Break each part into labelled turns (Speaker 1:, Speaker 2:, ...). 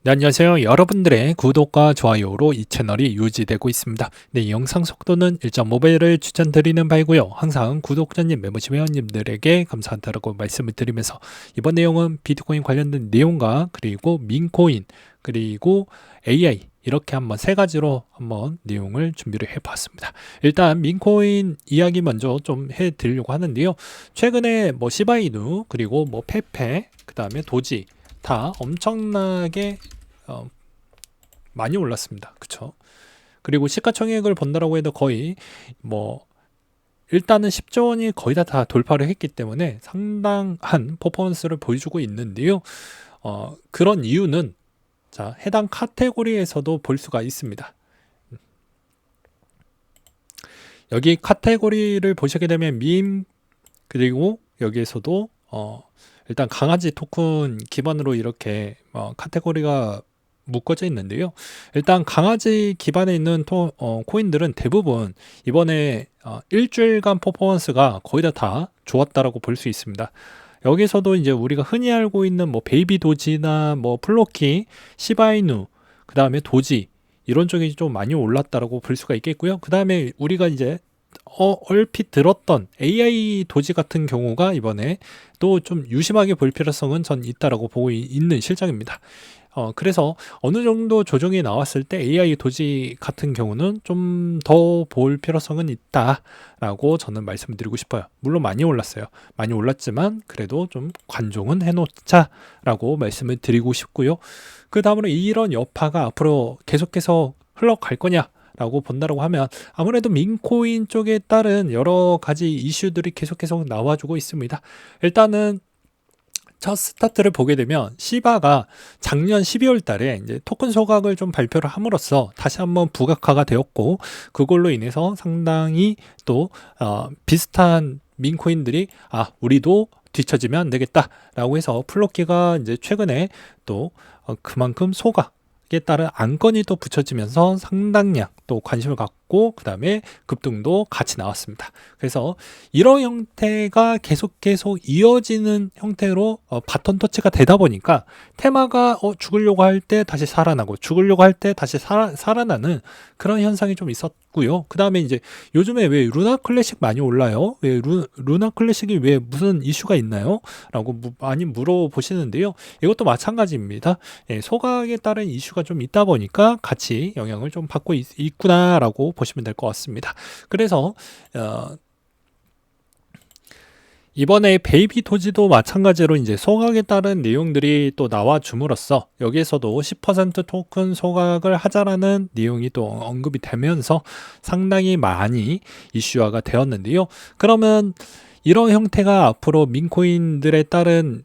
Speaker 1: 네, 안녕하세요. 여러분들의 구독과 좋아요로 이 채널이 유지되고 있습니다. 네, 이 영상 속도는 1.5배를 추천드리는 바이고요. 항상 구독자님, 멤버십 회원님들에게 감사하다고 말씀을 드리면서 이번 내용은 비트코인 관련된 내용과 그리고 민코인 그리고 AI 이렇게 한번 세 가지로 한번 내용을 준비를 해봤습니다. 일단 민코인 이야기 먼저 좀 해드리려고 하는데요. 최근에 뭐 시바이누 그리고 뭐 페페 그 다음에 도지 다 엄청나게 많이 올랐습니다. 그쵸? 그리고 시가총액을 본다라고 해도 거의 뭐 일단은 10조 원이 거의 다 돌파를 했기 때문에 상당한 퍼포먼스를 보여주고 있는데요. 그런 이유는 자, 해당 카테고리에서도 볼 수가 있습니다. 여기 카테고리를 보시게 되면 밈 그리고 여기에서도 일단 강아지 토큰 기반으로 이렇게 카테고리가 묶어져 있는데요. 일단 강아지 기반에 있는 코인들은 대부분 이번에 일주일간 퍼포먼스가 거의 다 좋았다라고 볼 수 있습니다. 여기서도 이제 우리가 흔히 알고 있는 뭐 베이비 도지나 뭐 플로키, 시바이누, 그 다음에 도지 이런 쪽이 좀 많이 올랐다라고 볼 수가 있겠고요. 그 다음에 우리가 이제 얼핏 들었던 AI 도지 같은 경우가 이번에 또 좀 유심하게 볼 필요성은 전 있다라고 보고 있는 실정입니다. 그래서 어느 정도 조정이 나왔을 때 AI 도지 같은 경우는 좀 더 볼 필요성은 있다라고 저는 말씀드리고 싶어요. 물론 많이 올랐어요. 많이 올랐지만 그래도 좀 관종은 해놓자라고 말씀을 드리고 싶고요. 그 다음으로 이런 여파가 앞으로 계속해서 흘러갈 거냐? 라고 본다라고 하면 아무래도 민코인 쪽에 따른 여러 가지 이슈들이 계속 나와주고 있습니다. 일단은 첫 스타트를 보게 되면 시바가 작년 12월 달에 이제 토큰 소각을 좀 발표를 함으로써 다시 한번 부각화가 되었고 그걸로 인해서 상당히 또 비슷한 민코인들이 우리도 뒤처지면 안 되겠다라고 해서 플로키가 이제 최근에 또 그만큼 소각에 따른 안건이 또 붙여지면서 상당량 또 관심을 갖고 그 다음에 급등도 같이 나왔습니다. 그래서 이런 형태가 계속 이어지는 형태로 바톤 터치가 되다 보니까 테마가 죽으려고 할 때 다시 살아나고 죽으려고 할 때 다시 살아나는 그런 현상이 좀 있었고요. 그 다음에 이제 요즘에 왜 루나 클래식 많이 올라요? 왜 루나 클래식이 왜 무슨 이슈가 있나요? 라고 많이 물어보시는데요. 이것도 마찬가지입니다. 예, 소각에 따른 이슈가 좀 있다 보니까 같이 영향을 좀 받고 있구나라고 보시면 될 것 같습니다. 그래서 이번에 베이비 도지도 마찬가지로 이제 소각에 따른 내용들이 또 나와 줌으로써 여기에서도 10% 토큰 소각을 하자라는 내용이 또 언급이 되면서 상당히 많이 이슈화가 되었는데요. 그러면 이런 형태가 앞으로 민코인들에 따른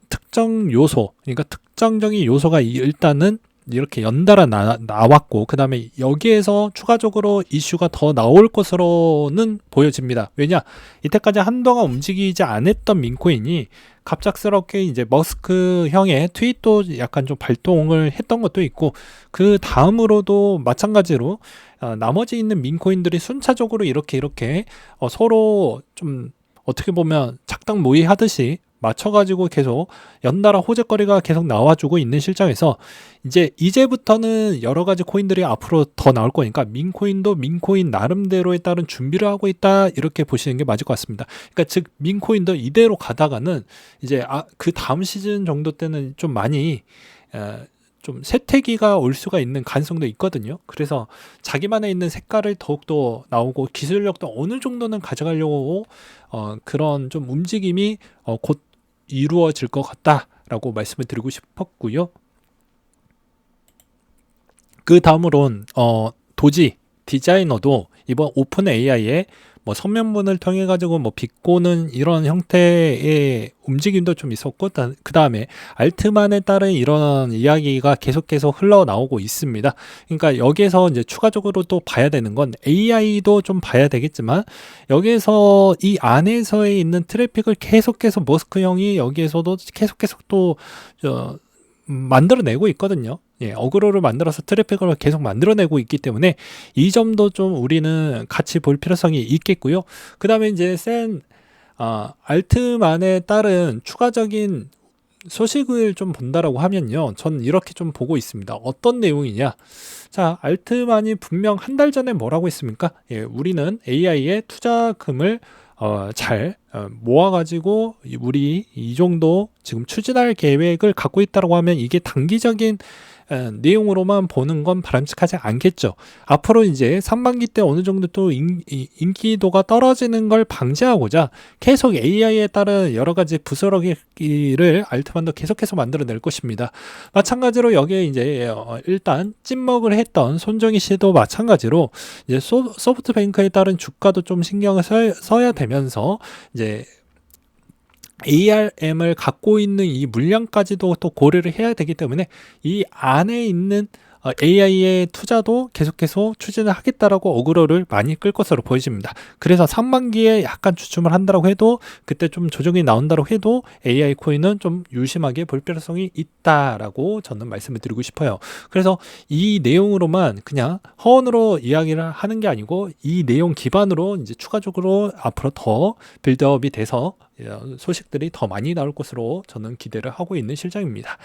Speaker 1: 특정 요소, 그러니까 특정적인 요소가 일단은 이렇게 연달아 나왔고 그 다음에 여기에서 추가적으로 이슈가 더 나올 것으로는 보여집니다. 왜냐? 이때까지 한동안 움직이지 않았던 민코인이 갑작스럽게 이제 머스크 형의 트윗도 약간 좀 발동을 했던 것도 있고 그 다음으로도 마찬가지로 나머지 있는 민코인들이 순차적으로 이렇게 서로 좀 어떻게 보면 작당 모의 하듯이 맞춰가지고 계속 연달아 호재거리가 계속 나와주고 있는 실정에서 이제부터는 여러 가지 코인들이 앞으로 더 나올 거니까 민코인도 민코인 나름대로에 따른 준비를 하고 있다 이렇게 보시는 게 맞을 것 같습니다. 그러니까 즉 민코인도 이대로 가다가는 이제 그 다음 시즌 정도 때는 좀 많이 좀 쇠퇴기가 올 수가 있는 가능성도 있거든요. 그래서 자기만의 있는 색깔을 더욱더 나오고 기술력도 어느 정도는 가져가려고 그런 좀 움직임이 곧 이루어질 것 같다라고 말씀을 드리고 싶었고요. 그 다음으론 도지 디자이너도 이번 오픈 AI의 뭐 선명문을 통해 가지고 뭐 비꼬는 이런 형태의 움직임도 좀 있었고 그 다음에 알트만에 따른 이런 이야기가 계속 흘러나오고 있습니다. 그러니까 여기에서 이제 추가적으로 또 봐야 되는 건 AI도 좀 봐야 되겠지만 여기에서 이 안에서의 있는 트래픽을 계속 머스크 형이 여기에서도 계속 또 만들어내고 있거든요. 예, 어그로를 만들어서 트래픽을 계속 만들어내고 있기 때문에 이 점도 좀 우리는 같이 볼 필요성이 있겠고요. 그 다음에 이제 알트만에 따른 추가적인 소식을 좀 본다라고 하면요. 전 이렇게 좀 보고 있습니다. 어떤 내용이냐? 자, 알트만이 분명 한 달 전에 뭐라고 했습니까? 예, 우리는 AI에 투자금을 잘 모아가지고 우리 이 정도 지금 추진할 계획을 갖고 있다고 하면 이게 단기적인 내용으로만 보는 건 바람직하지 않겠죠. 앞으로 이제 상반기 때 어느 정도 또 인기도가 떨어지는 걸 방지하고자 계속 AI에 따른 여러 가지 부스러기를 알트만도 계속해서 만들어낼 것입니다. 마찬가지로 여기에 이제 일단 찐먹을 했던 손정희 씨도 마찬가지로 이제 소프트뱅크에 따른 주가도 좀 신경을 써야 되면서 이제 ARM을 갖고 있는 이 물량까지도 또 고려를 해야 되기 때문에 이 안에 있는 AI의 투자도 계속해서 추진을 하겠다라고 어그로를 많이 끌 것으로 보여집니다. 그래서 상반기에 약간 주춤을 한다고 해도 그때 좀 조정이 나온다고 해도 AI 코인은 좀 유심하게 볼 필요성이 있다라고 저는 말씀을 드리고 싶어요. 그래서 이 내용으로만 그냥 허언으로 이야기를 하는 게 아니고 이 내용 기반으로 이제 추가적으로 앞으로 더 빌드업이 돼서 소식들이 더 많이 나올 것으로 저는 기대를 하고 있는 실정입니다.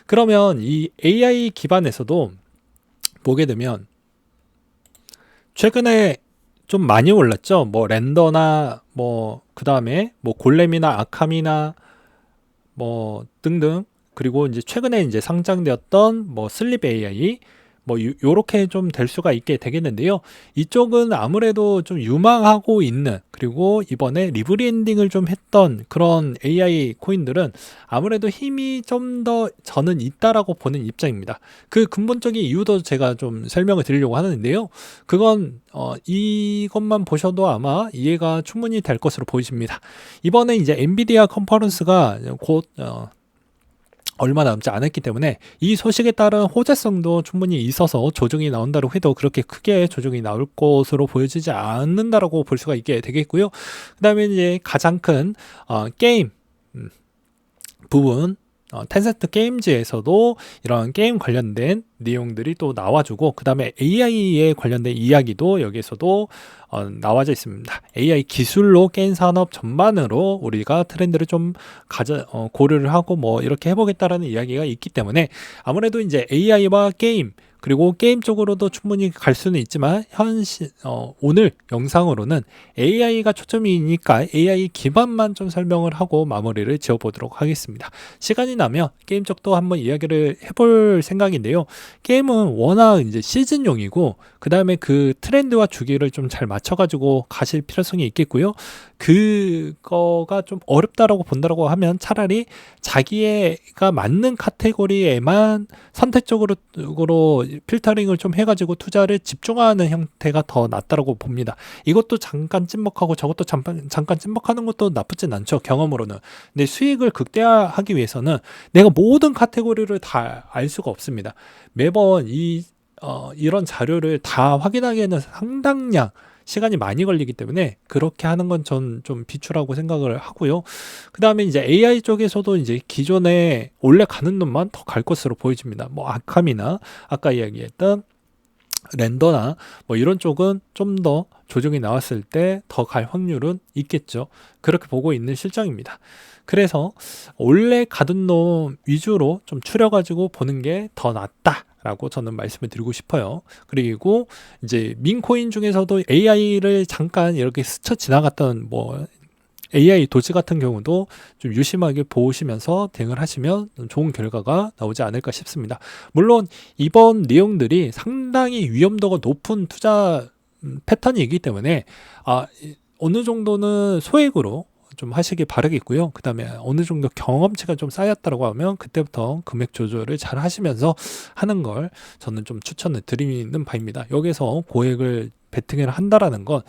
Speaker 1: 그러면 이 AI 기반에서도 보게 되면 최근에 좀 많이 올랐죠. 뭐 렌더나 뭐 그다음에 뭐 골렘이나 아캄이나 뭐 등등, 그리고 이제 최근에 이제 상장되었던 뭐 슬립 AI 뭐 요렇게 좀 될 수가 있게 되겠는데요. 이쪽은 아무래도 좀 유망하고 있는, 그리고 이번에 리브랜딩을 좀 했던 그런 AI 코인들은 아무래도 힘이 좀 더 저는 있다라고 보는 입장입니다. 그 근본적인 이유도 제가 좀 설명을 드리려고 하는데요. 그건 이것만 보셔도 아마 이해가 충분히 될 것으로 보이십니다. 이번에 이제 엔비디아 컨퍼런스가 곧 얼마 남지 않았기 때문에 이 소식에 따른 호재성도 충분히 있어서 조정이 나온다고 해도 그렇게 크게 조정이 나올 것으로 보여지지 않는다라고 볼 수가 있게 되겠고요. 그 다음에 이제 가장 큰 게임 부분, 텐센트 게임즈에서도 이런 게임 관련된 내용들이 또 나와주고, 그 다음에 AI에 관련된 이야기도 여기에서도 나와져 있습니다. AI 기술로 게임 산업 전반으로 우리가 트렌드를 좀 고려를 하고 뭐 이렇게 해보겠다라는 이야기가 있기 때문에 아무래도 이제 AI와 게임, 그리고 게임 쪽으로도 충분히 갈 수는 있지만 오늘 영상으로는 AI가 초점이니까 AI 기반만 좀 설명을 하고 마무리를 지어보도록 하겠습니다. 시간이 나면 게임 쪽도 한번 이야기를 해볼 생각인데요. 게임은 워낙 이제 시즌용이고, 그 다음에 그 트렌드와 주기를 좀 잘 맞춰가지고 가실 필요성이 있겠고요. 그거가 좀 어렵다라고 본다라고 하면 차라리 자기가 맞는 카테고리에만 선택적으로 필터링을 좀 해가지고 투자를 집중하는 형태가 더 낫다라고 봅니다. 이것도 잠깐 찐먹하고 저것도 잠깐 찐먹하는 것도 나쁘진 않죠, 경험으로는. 근데 수익을 극대화하기 위해서는 내가 모든 카테고리를 다 알 수가 없습니다. 매번 이런 자료를 다 확인하기에는 상당량 시간이 많이 걸리기 때문에 그렇게 하는 건 전 좀 비추라고 생각을 하고요. 그 다음에 이제 AI 쪽에서도 이제 기존에 원래 가는 놈만 더 갈 것으로 보여집니다. 뭐 아캄이나 아까 이야기했던 렌더나 뭐 이런 쪽은 좀 더 조정이 나왔을 때 더 갈 확률은 있겠죠. 그렇게 보고 있는 실정입니다. 그래서 원래 가던 놈 위주로 좀 추려가지고 보는 게 더 낫다 라고 저는 말씀을 드리고 싶어요. 그리고 이제 민코인 중에서도 AI를 잠깐 이렇게 스쳐 지나갔던 뭐 AI 도지 같은 경우도 좀 유심하게 보시면서 대응을 하시면 좋은 결과가 나오지 않을까 싶습니다. 물론 이번 내용들이 상당히 위험도가 높은 투자 패턴이기 때문에 어느 정도는 소액으로 좀 하시기 바라겠고요. 그 다음에 어느 정도 경험치가 좀 쌓였다고 하면 그때부터 금액 조절을 잘 하시면서 하는 걸 저는 좀 추천을 드리는 바입니다. 여기서 고액을 베팅을 한다라는 건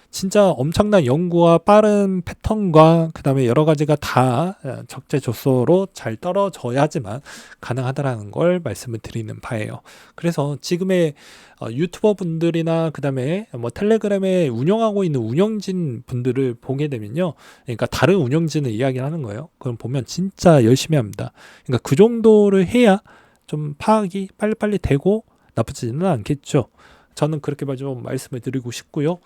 Speaker 1: 진짜 엄청난 연구와 빠른 패턴과 그 다음에 여러 가지가 다 적재조소로 잘 떨어져야지만 가능하다라는 걸 말씀을 드리는 바예요. 그래서 지금의 유튜버 분들이나 그 다음에 뭐 텔레그램에 운영하고 있는 운영진 분들을 보게 되면요, 그러니까 다른 운영진을 이야기하는 거예요. 그럼 보면 진짜 열심히 합니다. 그러니까 그 정도를 해야 좀 파악이 빨리빨리 되고 나쁘지는 않겠죠. 저는 그렇게 좀 말씀을 드리고 싶고요.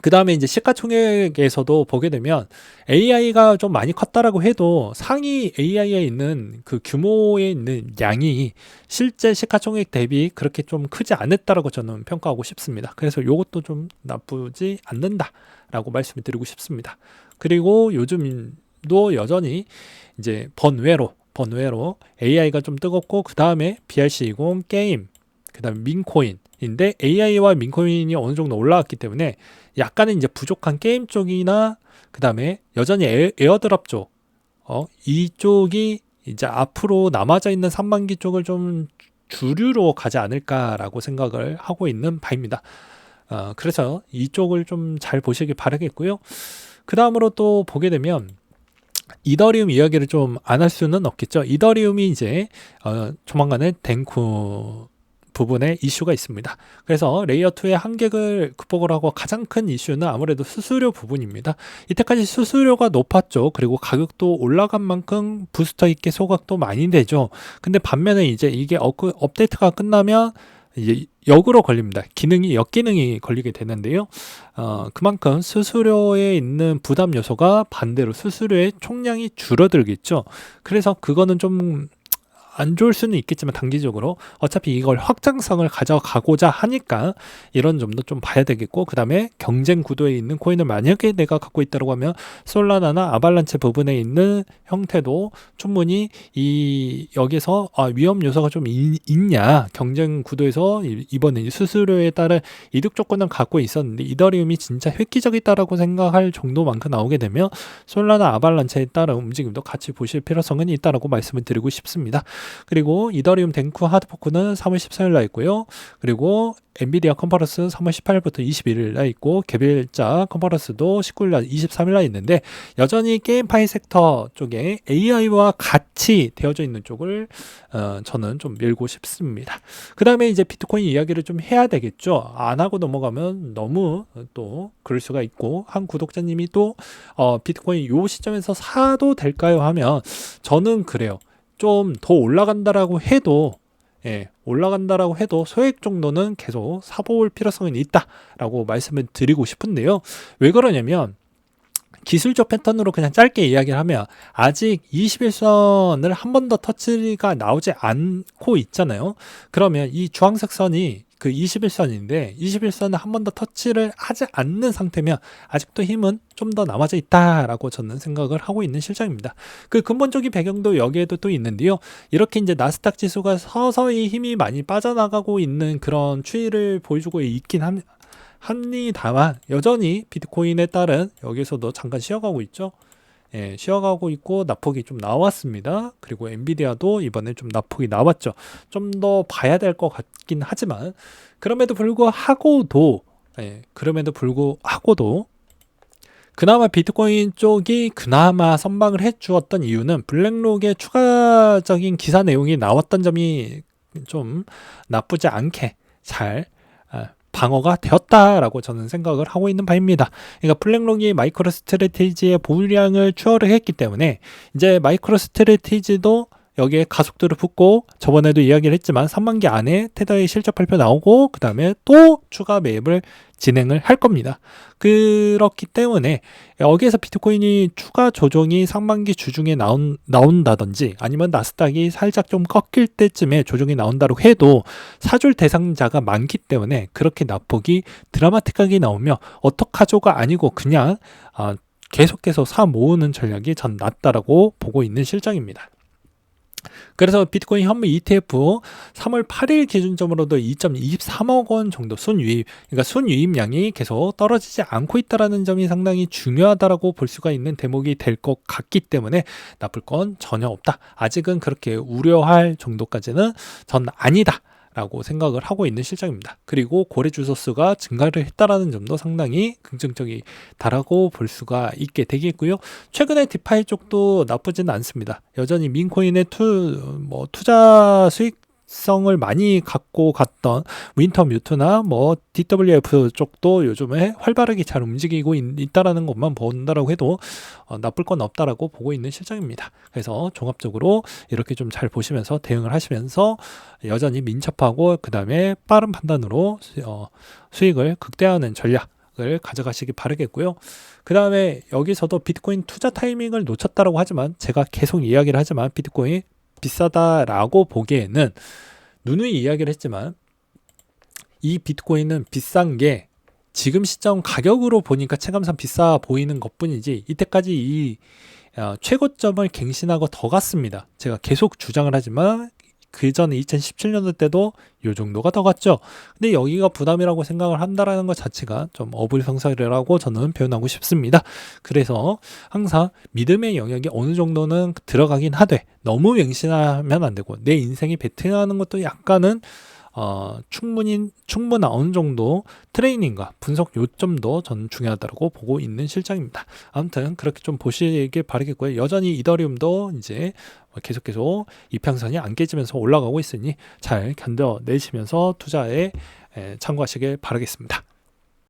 Speaker 1: 그 다음에 이제 시가총액에서도 보게 되면 AI가 좀 많이 컸다라고 해도 상위 AI에 있는 그 규모에 있는 양이 실제 시가총액 대비 그렇게 좀 크지 않았다라고 저는 평가하고 싶습니다. 그래서 이것도 좀 나쁘지 않는다라고 말씀을 드리고 싶습니다. 그리고 요즘도 여전히 이제 번외로 AI가 좀 뜨겁고, 그 다음에 BRC20 게임, 그 다음에 민코인인데, AI와 민코인이 어느 정도 올라왔기 때문에 약간은 이제 부족한 게임 쪽이나, 그 다음에 여전히 에어드랍 쪽, 이쪽이 이제 앞으로 남아져 있는 3만기 쪽을 좀 주류로 가지 않을까라고 생각을 하고 있는 바입니다. 그래서 이쪽을 좀 잘 보시길 바라겠고요. 그 다음으로 또 보게 되면 이더리움 이야기를 좀 안 할 수는 없겠죠. 이더리움이 이제 조만간에 댕쿠 부분에 이슈가 있습니다. 그래서 레이어2의 한계를 극복을 하고 가장 큰 이슈는 아무래도 수수료 부분입니다. 이때까지 수수료가 높았죠. 그리고 가격도 올라간 만큼 부스터 있게 소각도 많이 되죠. 근데 반면에 이제 이게 업데이트가 끝나면 이제 역으로 걸립니다. 역기능이 걸리게 되는데요. 그만큼 수수료에 있는 부담 요소가 반대로 수수료의 총량이 줄어들겠죠. 그래서 그거는 좀 안 좋을 수는 있겠지만, 단기적으로 어차피 이걸 확장성을 가져가고자 하니까 이런 점도 좀 봐야 되겠고, 그 다음에 경쟁 구도에 있는 코인을 만약에 내가 갖고 있다고 하면 솔라나나 아발란체 부분에 있는 형태도 충분히 여기서 위험 요소가 좀 있냐, 경쟁 구도에서 이번에 수수료에 따른 이득 조건을 갖고 있었는데 이더리움이 진짜 획기적이다라고 생각할 정도만큼 나오게 되면 솔라나 아발란체에 따른 움직임도 같이 보실 필요성은 있다라고 말씀을 드리고 싶습니다. 그리고 이더리움 댕쿠 하드포크는 3월 14일 날 있고요. 그리고 엔비디아 컨퍼런스 3월 18일부터 21일 날 있고, 개별자 컨퍼런스도 19일 날 23일 날 있는데, 여전히 게임파이 섹터 쪽에 AI와 같이 되어져 있는 쪽을 저는 좀 밀고 싶습니다. 그 다음에 이제 비트코인 이야기를 좀 해야 되겠죠. 안 하고 넘어가면 너무 또 그럴 수가 있고, 한 구독자님이 또 비트코인 요 시점에서 사도 될까요 하면, 저는 그래요. 좀 더 올라간다라고 해도 소액 정도는 계속 사볼 필요성이 있다라고 말씀을 드리고 싶은데요. 왜 그러냐면, 기술적 패턴으로 그냥 짧게 이야기를 하면 아직 21선을 한 번 더 터치가 나오지 않고 있잖아요. 그러면 이 주황색 선이 그 21선인데 21선을 한 번 더 터치를 하지 않는 상태면 아직도 힘은 좀 더 남아져 있다라고 저는 생각을 하고 있는 실정입니다. 그 근본적인 배경도 여기에도 또 있는데요. 이렇게 이제 나스닥 지수가 서서히 힘이 많이 빠져나가고 있는 그런 추이를 보여주고 있긴 합니다만, 여전히 비트코인에 따른 여기서도 잠깐 쉬어가고 있죠. 쉬어가고 있고 낙폭이 좀 나왔습니다. 그리고 엔비디아도 이번에 좀 낙폭이 나왔죠. 좀 더 봐야 될 것 같긴 하지만, 그럼에도 불구하고도 그나마 비트코인 쪽이 그나마 선방을 해주었던 이유는 블랙록의 추가적인 기사 내용이 나왔던 점이 좀 나쁘지 않게 잘 방어가 되었다라고 저는 생각을 하고 있는 바입니다. 그러니까 블랙록이 마이크로 스트래티지의 보유량을 추월을 했기 때문에 이제 마이크로 스트래티지도 여기에 가속도를 붙고, 저번에도 이야기를 했지만 3만기 안에 테더의 실적 발표 나오고, 그 다음에 또 추가 매입을 진행을 할 겁니다. 그렇기 때문에 여기에서 비트코인이 추가 조정이 상반기 주중에 나온다든지, 아니면 나스닥이 살짝 좀 꺾일 때쯤에 조정이 나온다고 해도 사줄 대상자가 많기 때문에 그렇게 낙폭이 드라마틱하게 나오며 어떡하죠가 아니고 그냥 계속해서 사 모으는 전략이 전 낫다라고 보고 있는 실정입니다. 그래서 비트코인 현물 ETF 3월 8일 기준점으로도 2.23억 원 정도 순유입, 그러니까 순유입량이 계속 떨어지지 않고 있다는 점이 상당히 중요하다라고 볼 수가 있는 대목이 될 것 같기 때문에 나쁠 건 전혀 없다. 아직은 그렇게 우려할 정도까지는 전 아니다 라고 생각을 하고 있는 실정입니다. 그리고 거래 주소수가 증가를 했다라는 점도 상당히 긍정적이다라고 볼 수가 있게 되겠고요. 최근에 디파이 쪽도 나쁘지는 않습니다. 여전히 민코인의 투자 수익성을 많이 갖고 갔던 윈터뮤트나 DWF 쪽도 요즘에 활발하게 잘 움직이고 있다라는 것만 본다라고 해도 나쁠 건 없다라고 보고 있는 실정입니다. 그래서 종합적으로 이렇게 좀 잘 보시면서 대응을 하시면서 여전히 민첩하고 그 다음에 빠른 판단으로 수익을 극대화하는 전략을 생각을 가져가시기 바라겠고요. 그 다음에 여기서도 비트코인 투자 타이밍을 놓쳤다라고 하지만 제가 계속 이야기를 하지만 비트코인 비싸다라고 보기에는 누누이 이야기를 했지만 이 비트코인은 비싼 게 지금 시점 가격으로 보니까 체감상 비싸 보이는 것뿐이지 이때까지 이 최고점을 갱신하고 더 갔습니다. 제가 계속 주장을 하지만 그 전에 2017년도 때도 이 정도가 더 갔죠. 근데 여기가 부담이라고 생각을 한다라는 것 자체가 좀 어불성설이라고 저는 표현하고 싶습니다. 그래서 항상 믿음의 영역이 어느 정도는 들어가긴 하되 너무 맹신하면 안 되고 내 인생이 베팅하는 것도 약간은 충분한 어느 정도 트레이닝과 분석 요점도 저는 중요하다고 보고 있는 실정입니다. 아무튼 그렇게 좀 보시길 바라겠고요. 여전히 이더리움도 이제 계속 이평선이 안 깨지면서 올라가고 있으니 잘 견뎌내시면서 투자에 참고하시길 바라겠습니다.